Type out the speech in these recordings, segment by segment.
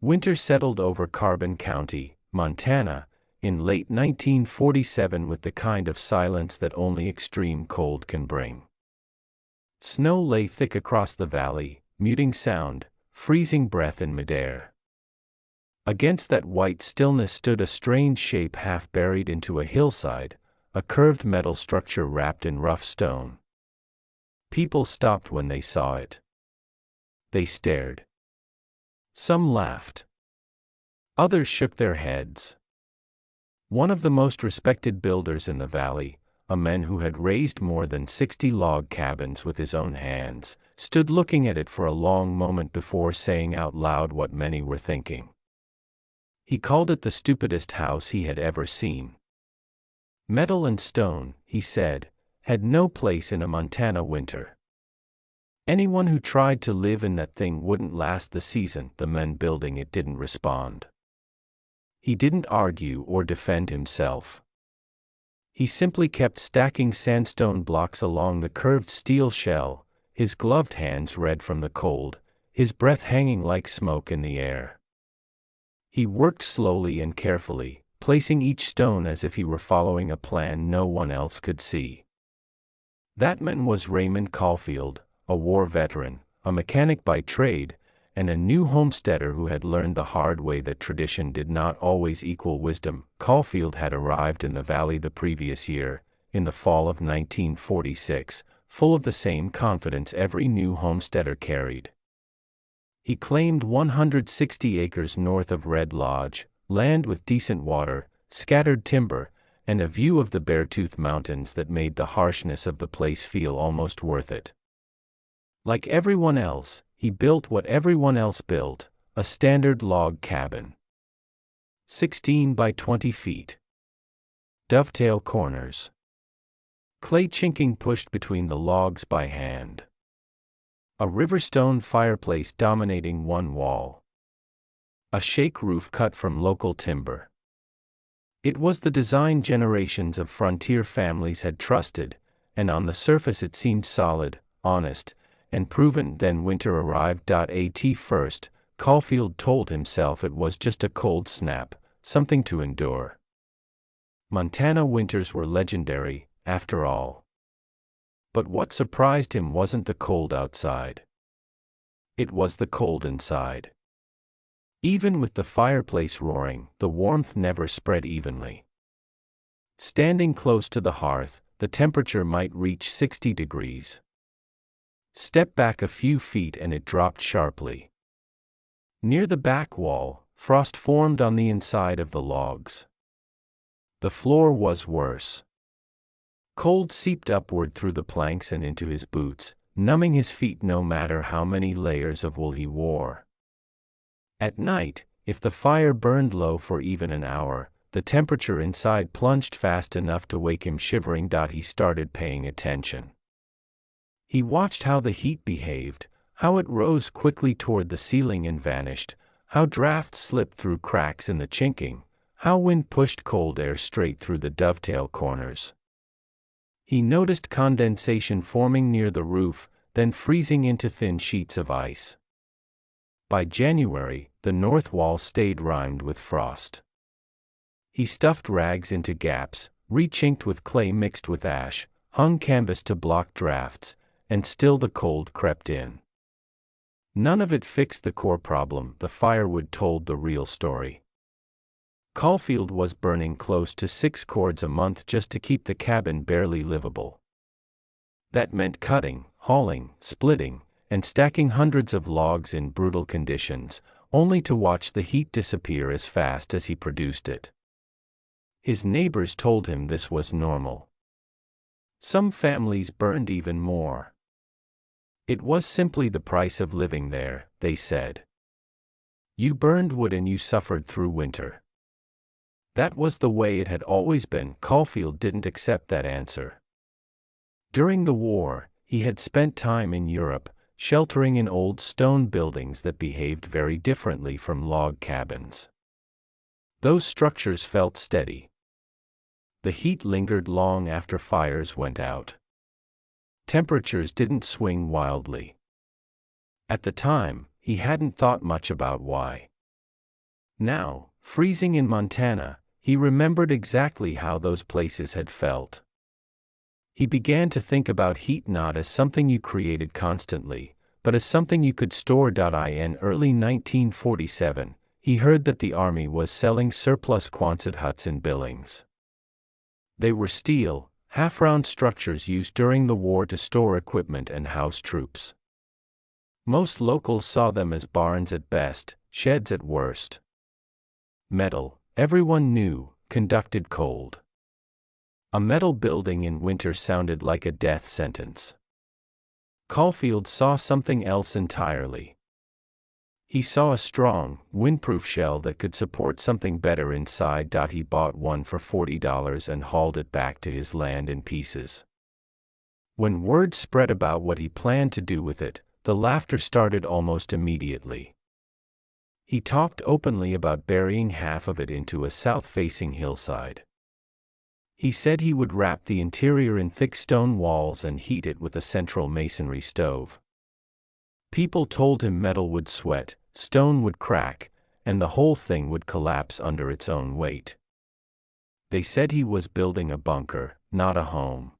Winter settled over Carbon County, Montana, in late 1947 with the kind of silence that only extreme cold can bring. Snow lay thick across the valley, muting sound, freezing breath in midair. Against that white stillness stood a strange shape half buried into a hillside, a curved metal structure wrapped in rough stone. People stopped when they saw it. They stared. Some laughed. Others shook their heads. One of the most respected builders in the valley, a man who had raised more than 60 log cabins with his own hands, stood looking at it for a long moment before saying out loud what many were thinking. He called it the stupidest house he had ever seen. Metal and stone, he said, had no place in a Montana winter. Anyone who tried to live in that thing wouldn't last the season. The men building it didn't respond. He didn't argue or defend himself. He simply kept stacking sandstone blocks along the curved steel shell, his gloved hands red from the cold, his breath hanging like smoke in the air. He worked slowly and carefully, placing each stone as if he were following a plan no one else could see. That man was Raymond Caulfield, a war veteran, a mechanic by trade, and a new homesteader who had learned the hard way that tradition did not always equal wisdom. Caulfield had arrived in the valley the previous year, in the fall of 1946, full of the same confidence every new homesteader carried. He claimed 160 acres north of Red Lodge, land with decent water, scattered timber, and a view of the Beartooth Mountains that made the harshness of the place feel almost worth it. Like everyone else, he built what everyone else built, a standard log cabin. 16 by 20 feet. Dovetail corners. Clay chinking pushed between the logs by hand. A riverstone fireplace dominating one wall. A shake roof cut from local timber. It was the design generations of frontier families had trusted, and on the surface it seemed solid, honest, and proven. Then winter arrived. At first, Caulfield told himself it was just a cold snap, something to endure. Montana winters were legendary, after all. But what surprised him wasn't the cold outside. It was the cold inside. Even with the fireplace roaring, the warmth never spread evenly. Standing close to the hearth, the temperature might reach 60 degrees. Step back a few feet and it dropped sharply. Near the back wall, frost formed on the inside of the logs. The floor was worse. Cold seeped upward through the planks and into his boots, numbing his feet no matter how many layers of wool he wore. At night, if the fire burned low for even an hour, the temperature inside plunged fast enough to wake him shivering. He started paying attention. He watched how the heat behaved, how it rose quickly toward the ceiling and vanished, how drafts slipped through cracks in the chinking, how wind pushed cold air straight through the dovetail corners. He noticed condensation forming near the roof, then freezing into thin sheets of ice. By January, the north wall stayed rimed with frost. He stuffed rags into gaps, rechinked with clay mixed with ash, hung canvas to block drafts, and still the cold crept in. None of it fixed the core problem. The firewood told the real story. Caulfield was burning close to 6 cords a month just to keep the cabin barely livable. That meant cutting, hauling, splitting, and stacking hundreds of logs in brutal conditions, only to watch the heat disappear as fast as he produced it. His neighbors told him this was normal. Some families burned even more. It was simply the price of living there, they said. You burned wood and you suffered through winter. That was the way it had always been. Caulfield didn't accept that answer. During the war, he had spent time in Europe, sheltering in old stone buildings that behaved very differently from log cabins. Those structures felt steady. The heat lingered long after fires went out. Temperatures didn't swing wildly. At the time, he hadn't thought much about why. Now, freezing in Montana, he remembered exactly how those places had felt. He began to think about heat not as something you created constantly, but as something you could store. In early 1947, he heard that the Army was selling surplus Quonset huts in Billings. They were steel, half-round structures used during the war to store equipment and house troops. Most locals saw them as barns at best, sheds at worst. Metal, everyone knew, conducted cold. A metal building in winter sounded like a death sentence. Caulfield saw something else entirely. He saw a strong, windproof shell that could support something better inside. He bought one for $40 and hauled it back to his land in pieces. When word spread about what he planned to do with it, the laughter started almost immediately. He talked openly about burying half of it into a south-facing hillside. He said he would wrap the interior in thick stone walls and heat it with a central masonry stove. People told him metal would sweat, stone would crack, and the whole thing would collapse under its own weight. They said he was building a bunker, not a home.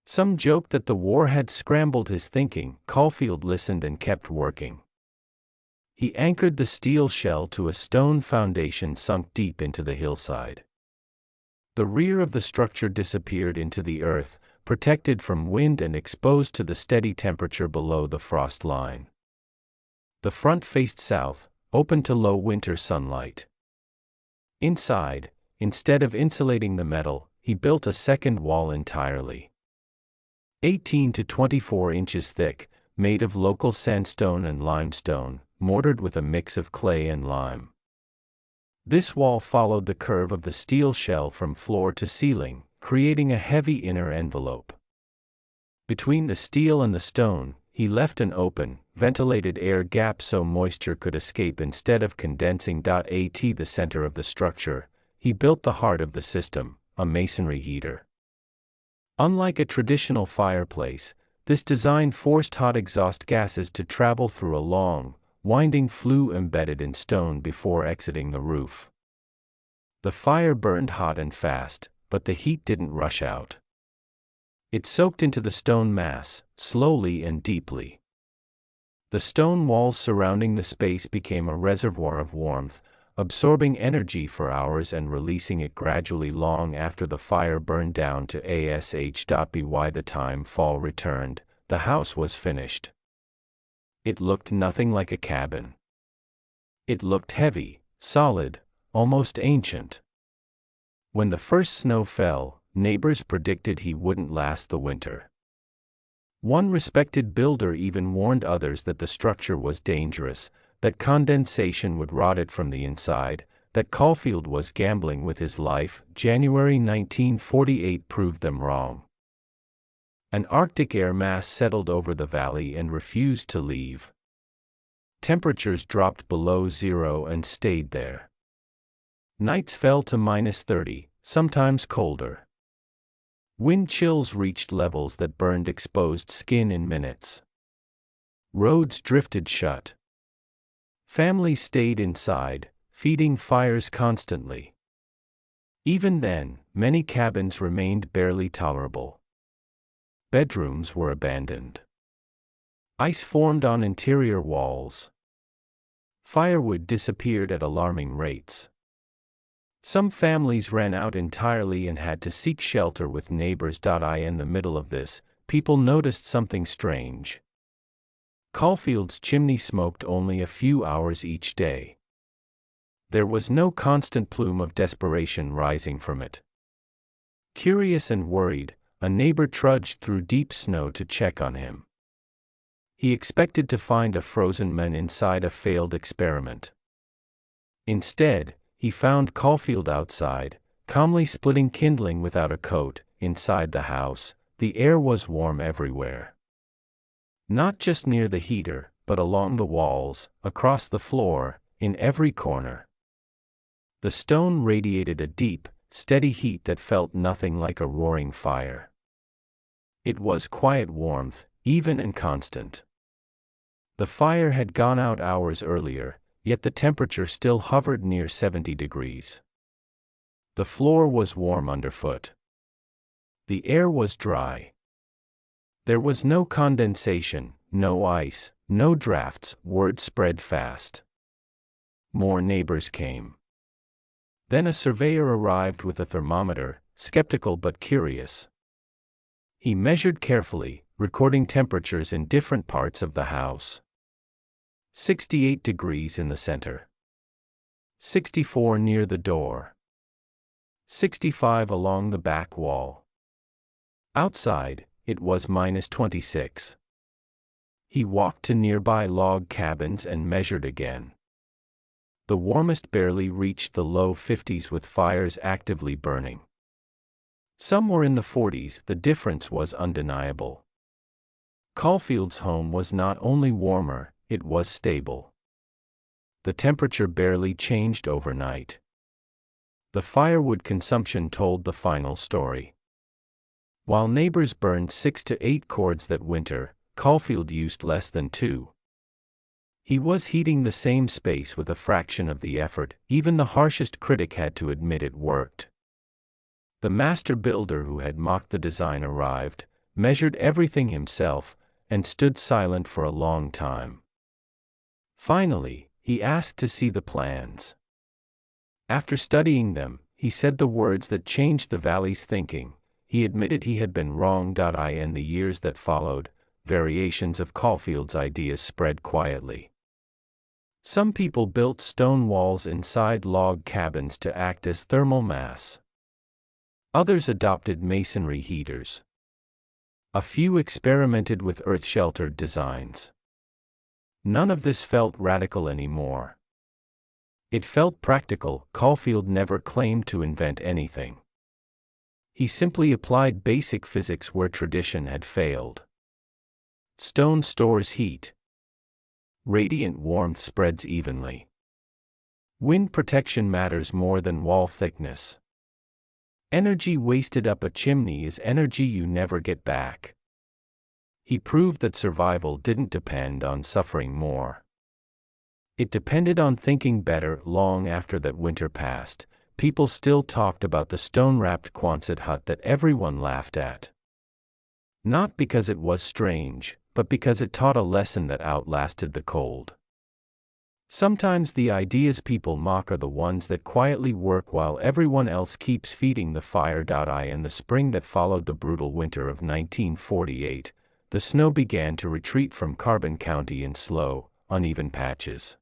Some joked that the war had scrambled his thinking. Caulfield listened and kept working. He anchored the steel shell to a stone foundation sunk deep into the hillside. The rear of the structure disappeared into the earth, protected from wind and exposed to the steady temperature below the frost line. The front faced south, open to low winter sunlight. Inside, instead of insulating the metal, he built a second wall entirely. 18 to 24 inches thick, made of local sandstone and limestone, mortared with a mix of clay and lime. This wall followed the curve of the steel shell from floor to ceiling, creating a heavy inner envelope. Between the steel and the stone, he left an open, ventilated air gap so moisture could escape instead of condensing. At the center of the structure, he built the heart of the system, a masonry heater. Unlike a traditional fireplace, this design forced hot exhaust gases to travel through a long, winding flue embedded in stone before exiting the roof. The fire burned hot and fast, but the heat didn't rush out. It soaked into the stone mass, slowly and deeply. The stone walls surrounding the space became a reservoir of warmth, absorbing energy for hours and releasing it gradually long after the fire burned down. By the time fall returned, the house was finished. It looked nothing like a cabin. It looked heavy, solid, almost ancient. When the first snow fell, neighbors predicted he wouldn't last the winter. One respected builder even warned others that the structure was dangerous, that condensation would rot it from the inside, that Caulfield was gambling with his life. January 1948 proved them wrong. An Arctic air mass settled over the valley and refused to leave. Temperatures dropped below zero and stayed there. Nights fell to -30, sometimes colder. Wind chills reached levels that burned exposed skin in minutes. Roads drifted shut. Families stayed inside, feeding fires constantly. Even then, many cabins remained barely tolerable. Bedrooms were abandoned. Ice formed on interior walls. Firewood disappeared at alarming rates. Some families ran out entirely and had to seek shelter with neighbors. In the middle of this, people noticed something strange. Caulfield's chimney smoked only a few hours each day. There was no constant plume of desperation rising from it. Curious and worried, a neighbor trudged through deep snow to check on him. He expected to find a frozen man inside a failed experiment. Instead, he found Caulfield outside, calmly splitting kindling without a coat. Inside the house, the air was warm everywhere. Not just near the heater, but along the walls, across the floor, in every corner. The stone radiated a deep, steady heat that felt nothing like a roaring fire. It was quiet warmth, even and constant. The fire had gone out hours earlier, yet the temperature still hovered near 70 degrees. The floor was warm underfoot. The air was dry. There was no condensation, no ice, no drafts. Word spread fast. More neighbors came. Then a surveyor arrived with a thermometer, skeptical but curious. He measured carefully, recording temperatures in different parts of the house. 68 degrees in the center. 64 near the door. 65 along the back wall. Outside, it was -26. He walked to nearby log cabins and measured again. The warmest barely reached the low 50s with fires actively burning. Some were in the 40s. The difference was undeniable. Caulfield's home was not only warmer, it was stable. The temperature barely changed overnight. The firewood consumption told the final story. While neighbors burned 6 to 8 cords that winter, Caulfield used less than 2. He was heating the same space with a fraction of the effort. Even the harshest critic had to admit it worked. The master builder who had mocked the design arrived, measured everything himself, and stood silent for a long time. Finally, he asked to see the plans. After studying them, he said the words that changed the valley's thinking. He admitted he had been wrong. In the years that followed, variations of Caulfield's ideas spread quietly. Some people built stone walls inside log cabins to act as thermal mass. Others adopted masonry heaters. A few experimented with earth-sheltered designs. None of this felt radical anymore. It felt practical. Caulfield never claimed to invent anything. He simply applied basic physics where tradition had failed. Stone stores heat. Radiant warmth spreads evenly. Wind protection matters more than wall thickness. Energy wasted up a chimney is energy you never get back. He proved that survival didn't depend on suffering more. It depended on thinking better. Long after that winter passed, people still talked about the stone-wrapped Quonset hut that everyone laughed at. Not because it was strange, but because it taught a lesson that outlasted the cold. Sometimes the ideas people mock are the ones that quietly work while everyone else keeps feeding the fire. In the spring that followed the brutal winter of 1948, the snow began to retreat from Carbon County in slow, uneven patches.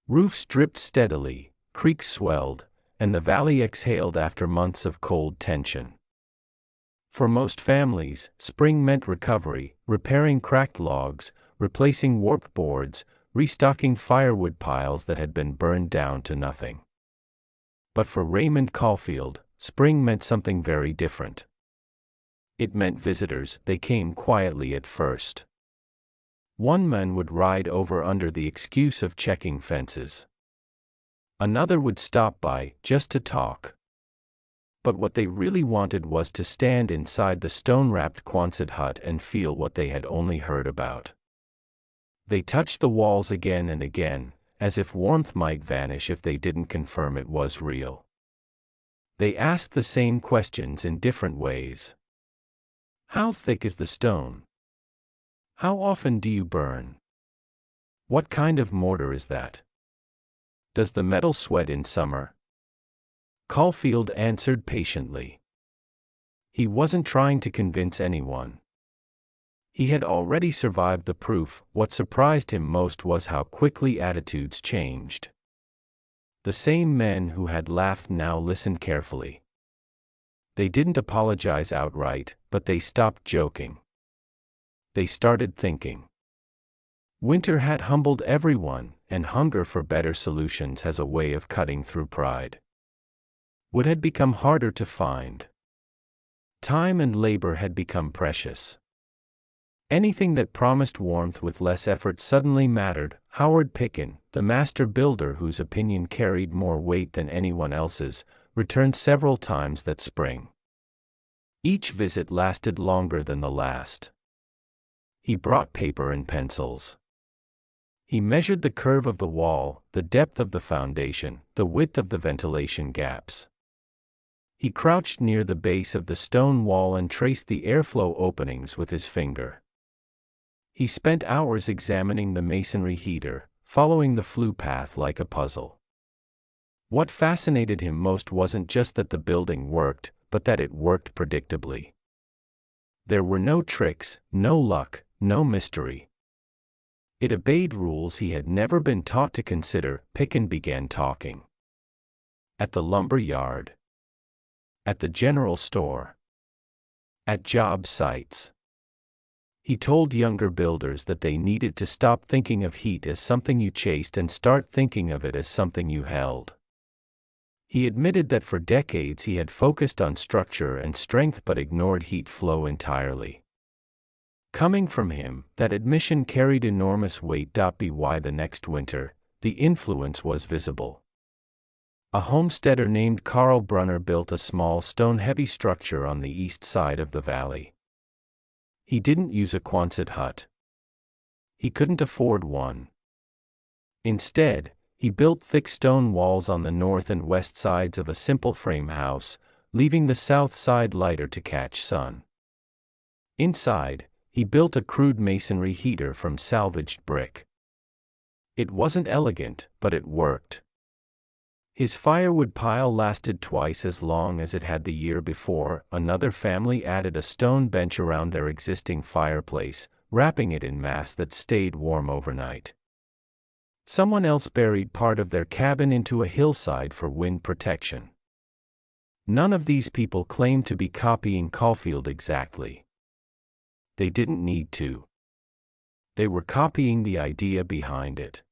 Roofs dripped steadily, creeks swelled, and the valley exhaled after months of cold tension. For most families, spring meant recovery, repairing cracked logs, replacing warped boards, restocking firewood piles that had been burned down to nothing. But for Raymond Caulfield, spring meant something very different. It meant visitors. They came quietly at first. One man would ride over under the excuse of checking fences. Another would stop by, just to talk. But what they really wanted was to stand inside the stone-wrapped Quonset hut and feel what they had only heard about. They touched the walls again and again, as if warmth might vanish if they didn't confirm it was real. They asked the same questions in different ways. How thick is the stone? How often do you burn? What kind of mortar is that? Does the metal sweat in summer? Caulfield answered patiently. He wasn't trying to convince anyone. He had already survived the proof. What surprised him most was how quickly attitudes changed. The same men who had laughed now listened carefully. They didn't apologize outright, but they stopped joking. They started thinking. Winter had humbled everyone, and hunger for better solutions has a way of cutting through pride. Wood had become harder to find. Time and labor had become precious. Anything that promised warmth with less effort suddenly mattered. Howard Picken, the master builder whose opinion carried more weight than anyone else's, returned several times that spring. Each visit lasted longer than the last. He brought paper and pencils. He measured the curve of the wall, the depth of the foundation, the width of the ventilation gaps. He crouched near the base of the stone wall and traced the airflow openings with his finger. He spent hours examining the masonry heater, following the flue path like a puzzle. What fascinated him most wasn't just that the building worked, but that it worked predictably. There were no tricks, no luck, no mystery. It obeyed rules he had never been taught to consider. Picken began talking. At the lumber yard. At the general store. At job sites. He told younger builders that they needed to stop thinking of heat as something you chased and start thinking of it as something you held. He admitted that for decades he had focused on structure and strength but ignored heat flow entirely. Coming from him, that admission carried enormous weight. By the next winter, the influence was visible. A homesteader named Carl Brunner built a small stone-heavy structure on the east side of the valley. He didn't use a Quonset hut. He couldn't afford one. Instead, he built thick stone walls on the north and west sides of a simple frame house, leaving the south side lighter to catch sun. Inside, he built a crude masonry heater from salvaged brick. It wasn't elegant, but it worked. His firewood pile lasted twice as long as it had the year before. Another family added a stone bench around their existing fireplace, wrapping it in mass that stayed warm overnight. Someone else buried part of their cabin into a hillside for wind protection. None of these people claimed to be copying Caulfield exactly. They didn't need to. They were copying the idea behind it.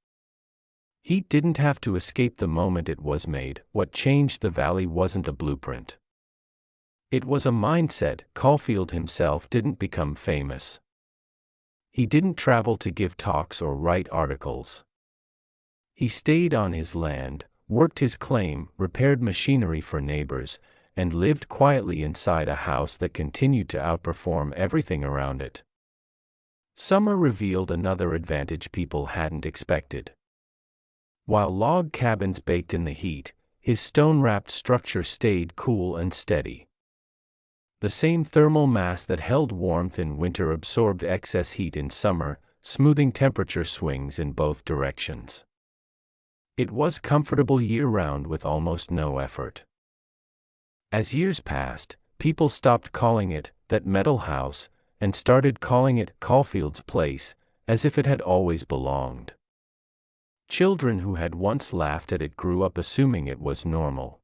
Heat didn't have to escape the moment it was made. What changed the valley wasn't a blueprint. It was a mindset. Caulfield himself didn't become famous. He didn't travel to give talks or write articles. He stayed on his land, worked his claim, repaired machinery for neighbors, and lived quietly inside a house that continued to outperform everything around it. Summer revealed another advantage people hadn't expected. While log cabins baked in the heat, his stone-wrapped structure stayed cool and steady. The same thermal mass that held warmth in winter absorbed excess heat in summer, smoothing temperature swings in both directions. It was comfortable year-round with almost no effort. As years passed, people stopped calling it "that metal house" and started calling it Caulfield's Place, as if it had always belonged. Children who had once laughed at it grew up assuming it was normal.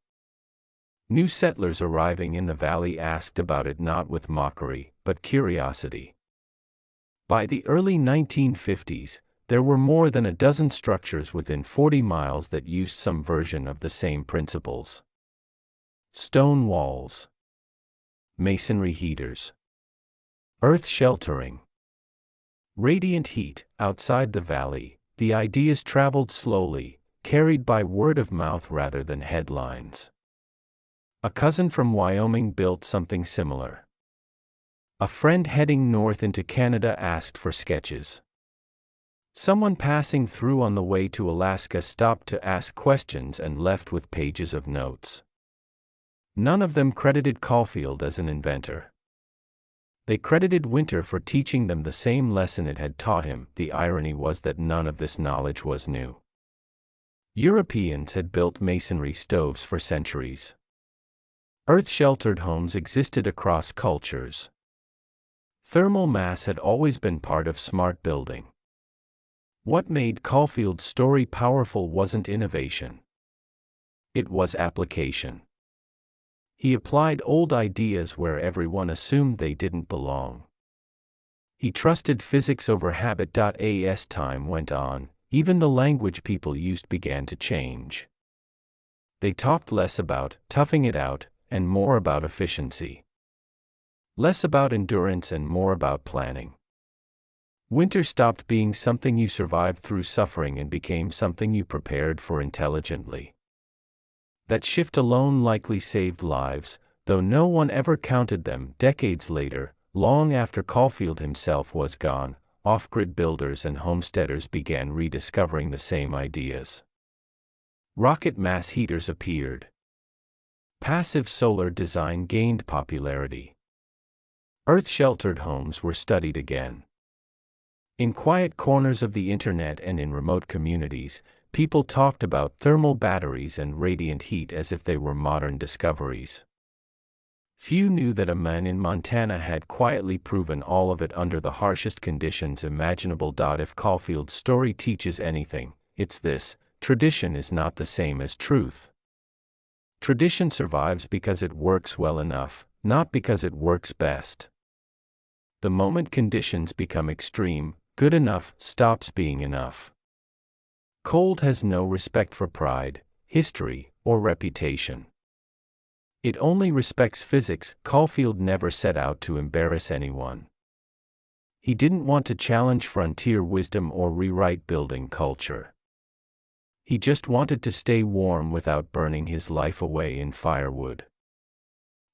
New settlers arriving in the valley asked about it not with mockery, but curiosity. By the early 1950s, there were more than a dozen structures within 40 miles that used some version of the same principles. Stone walls. Masonry heaters. Earth sheltering. Radiant heat. Outside the valley, the ideas traveled slowly, carried by word of mouth rather than headlines. A cousin from Wyoming built something similar. A friend heading north into Canada asked for sketches. Someone passing through on the way to Alaska stopped to ask questions and left with pages of notes. None of them credited Caulfield as an inventor. They credited winter for teaching them the same lesson it had taught him. The irony was that none of this knowledge was new. Europeans had built masonry stoves for centuries. Earth-sheltered homes existed across cultures. Thermal mass had always been part of smart building. What made Caulfield's story powerful wasn't innovation. It was application. He applied old ideas where everyone assumed they didn't belong. He trusted physics over habit. As time went on, even the language people used began to change. They talked less about toughing it out and more about efficiency. Less about endurance and more about planning. Winter stopped being something you survived through suffering and became something you prepared for intelligently. That shift alone likely saved lives, though no one ever counted them. Decades later, long after Caulfield himself was gone, off-grid builders and homesteaders began rediscovering the same ideas. Rocket mass heaters appeared. Passive solar design gained popularity. Earth-sheltered homes were studied again. In quiet corners of the internet and in remote communities, people talked about thermal batteries and radiant heat as if they were modern discoveries. Few knew that a man in Montana had quietly proven all of it under the harshest conditions imaginable. If Caulfield's story teaches anything, it's this: tradition is not the same as truth. Tradition survives because it works well enough, not because it works best. The moment conditions become extreme, good enough stops being enough. Cold has no respect for pride, history, or reputation. It only respects physics. Caulfield never set out to embarrass anyone. He didn't want to challenge frontier wisdom or rewrite building culture. He just wanted to stay warm without burning his life away in firewood.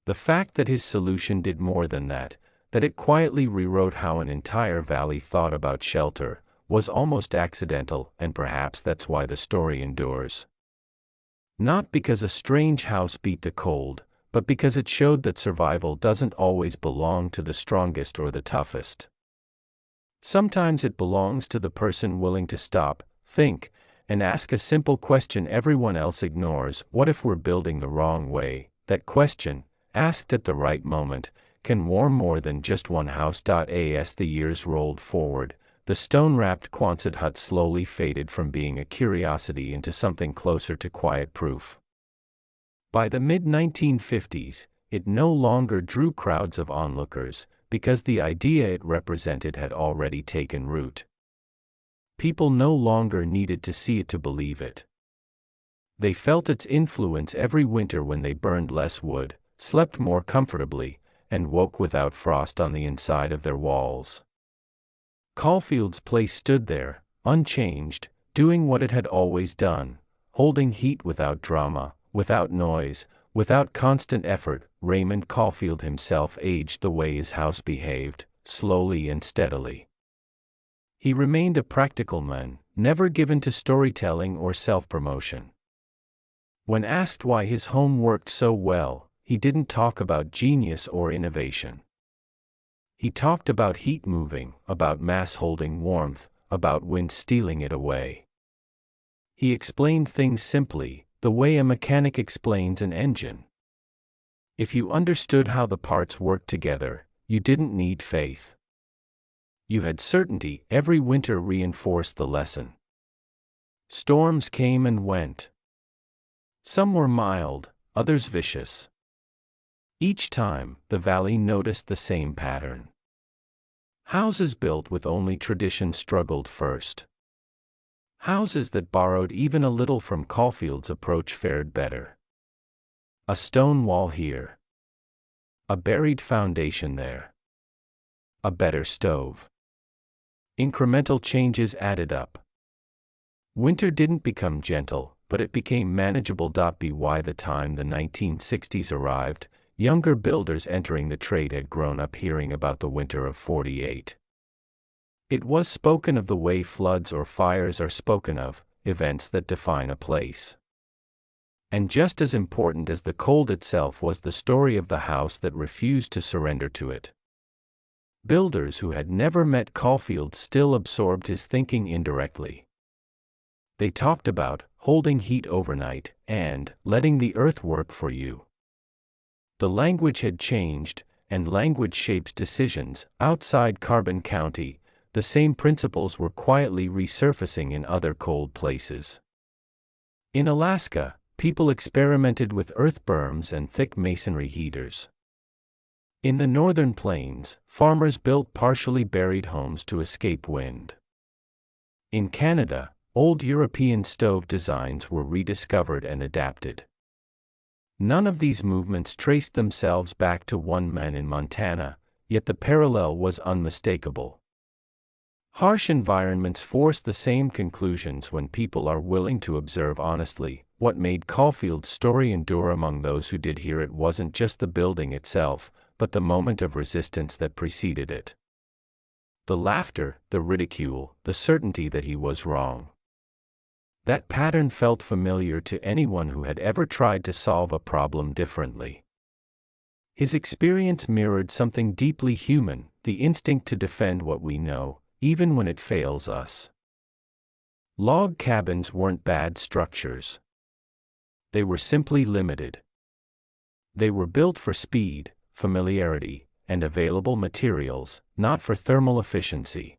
The fact that his solution did more than that it quietly rewrote how an entire valley thought about shelter, was almost accidental, and perhaps that's why the story endures. Not because a strange house beat the cold, but because it showed that survival doesn't always belong to the strongest or the toughest. Sometimes it belongs to the person willing to stop, think, and ask a simple question everyone else ignores: what if we're building the wrong way? That question, asked at the right moment, can warm more than just one house. As the years rolled forward, the stone-wrapped Quonset hut slowly faded from being a curiosity into something closer to quiet proof. By the mid-1950s, it no longer drew crowds of onlookers, because the idea it represented had already taken root. People no longer needed to see it to believe it. They felt its influence every winter when they burned less wood, slept more comfortably, and woke without frost on the inside of their walls. Caulfield's place stood there, unchanged, doing what it had always done, holding heat without drama, without noise, without constant effort. Raymond Caulfield himself aged the way his house behaved, slowly and steadily. He remained a practical man, never given to storytelling or self-promotion. When asked why his home worked so well, he didn't talk about genius or innovation. He talked about heat moving, about mass holding warmth, about wind stealing it away. He explained things simply, the way a mechanic explains an engine. If you understood how the parts worked together, you didn't need faith. You had certainty. Every winter reinforced the lesson. Storms came and went. Some were mild, others vicious. Each time, the valley noticed the same pattern. Houses built with only tradition struggled first. Houses that borrowed even a little from Caulfield's approach fared better. A stone wall here. A buried foundation there. A better stove. Incremental changes added up. Winter didn't become gentle, but it became manageable. By the time the 1960s arrived, younger builders entering the trade had grown up hearing about the winter of '48. It was spoken of the way floods or fires are spoken of, events that define a place. And just as important as the cold itself was the story of the house that refused to surrender to it. Builders who had never met Caulfield still absorbed his thinking indirectly. They talked about holding heat overnight and letting the earth work for you. The language had changed, and language shapes decisions. Outside Carbon County, the same principles were quietly resurfacing in other cold places. In Alaska, people experimented with earth berms and thick masonry heaters. In the northern plains, farmers built partially buried homes to escape wind. In Canada, old European stove designs were rediscovered and adapted. None of these movements traced themselves back to one man in Montana, yet the parallel was unmistakable. Harsh environments force the same conclusions when people are willing to observe honestly. What made Caulfield's story endure among those who did hear it wasn't just the building itself, but the moment of resistance that preceded it. The laughter, the ridicule, the certainty that he was wrong. That pattern felt familiar to anyone who had ever tried to solve a problem differently. His experience mirrored something deeply human, the instinct to defend what we know, even when it fails us. Log cabins weren't bad structures. They were simply limited. They were built for speed, familiarity, and available materials, not for thermal efficiency.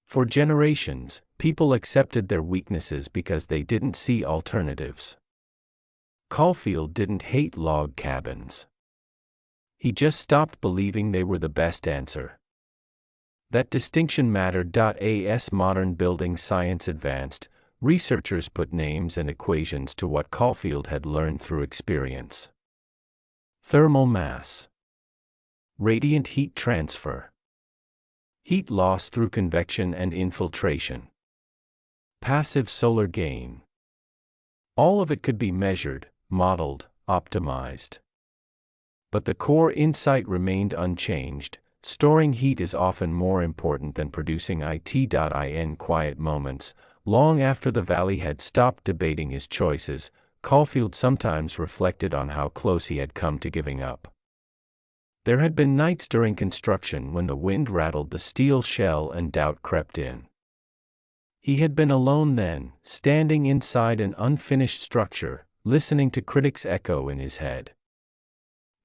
For generations, people accepted their weaknesses because they didn't see alternatives. Caulfield didn't hate log cabins. He just stopped believing they were the best answer. That distinction mattered. As modern building science advanced, researchers put names and equations to what Caulfield had learned through experience. Thermal mass. Radiant heat transfer. Heat loss through convection and infiltration. Passive solar gain. All of it could be measured, modeled, optimized. But the core insight remained unchanged. Storing heat is often more important than producing it. In quiet moments, long after the valley had stopped debating his choices, Caulfield sometimes reflected on how close he had come to giving up. There had been nights during construction when the wind rattled the steel shell and doubt crept in. He had been alone then, standing inside an unfinished structure, listening to critics echo in his head.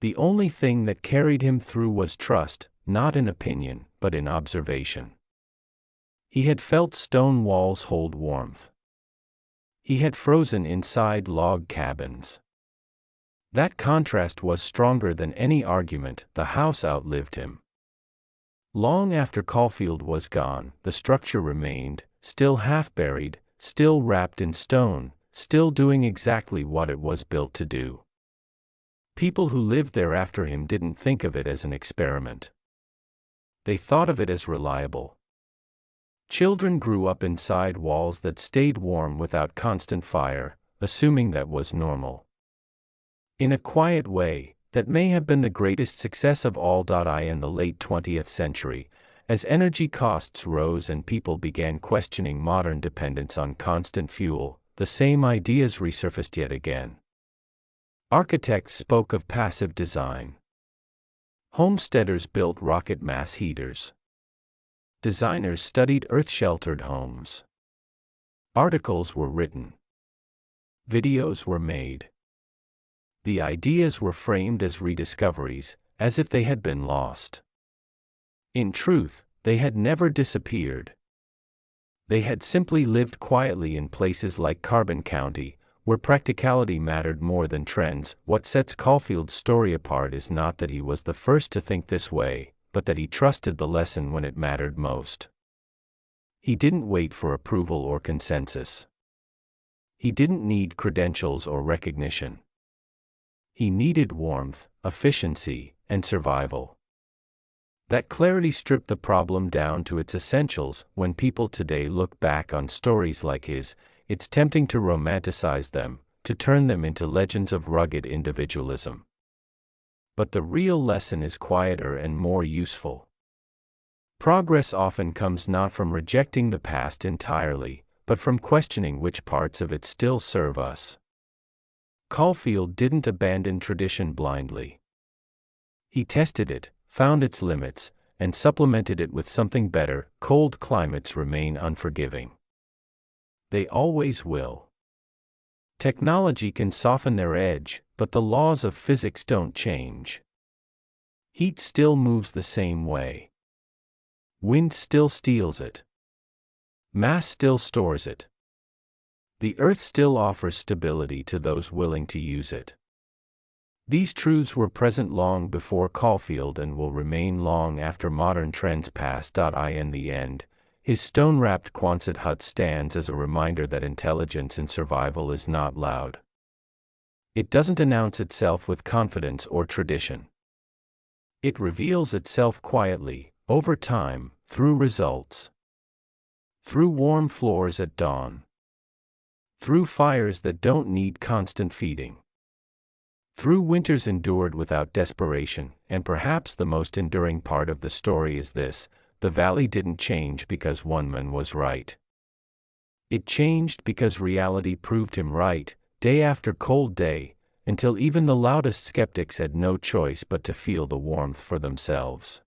The only thing that carried him through was trust, not in opinion, but in observation. He had felt stone walls hold warmth. He had frozen inside log cabins. That contrast was stronger than any argument. The house outlived him. Long after Caulfield was gone, the structure remained, still half buried, still wrapped in stone, still doing exactly what it was built to do. People who lived there after him didn't think of it as an experiment. They thought of it as reliable. Children grew up inside walls that stayed warm without constant fire, assuming that was normal. In a quiet way, that may have been the greatest success of all. In the late 20th century, as energy costs rose and people began questioning modern dependence on constant fuel, the same ideas resurfaced yet again. Architects spoke of passive design. Homesteaders built rocket mass heaters. Designers studied earth-sheltered homes. Articles were written. Videos were made. The ideas were framed as rediscoveries, as if they had been lost. In truth, they had never disappeared. They had simply lived quietly in places like Carbon County, where practicality mattered more than trends. What sets Caulfield's story apart is not that he was the first to think this way, but that he trusted the lesson when it mattered most. He didn't wait for approval or consensus. He didn't need credentials or recognition. He needed warmth, efficiency, and survival. That clarity stripped the problem down to its essentials. When people today look back on stories like his, it's tempting to romanticize them, to turn them into legends of rugged individualism. But the real lesson is quieter and more useful. Progress often comes not from rejecting the past entirely, but from questioning which parts of it still serve us. Caulfield didn't abandon tradition blindly. He tested it, found its limits, and supplemented it with something better. Cold climates remain unforgiving. They always will. Technology can soften their edge, but the laws of physics don't change. Heat still moves the same way. Wind still steals it. Mass still stores it. The earth still offers stability to those willing to use it. These truths were present long before Caulfield and will remain long after modern trends pass. In the end, his stone-wrapped Quonset hut stands as a reminder that intelligence in survival is not loud. It doesn't announce itself with confidence or tradition. It reveals itself quietly, over time, through results. Through warm floors at dawn. Through fires that don't need constant feeding. Through winters endured without desperation. And perhaps the most enduring part of the story is this: the valley didn't change because one man was right. It changed because reality proved him right, day after cold day, until even the loudest skeptics had no choice but to feel the warmth for themselves.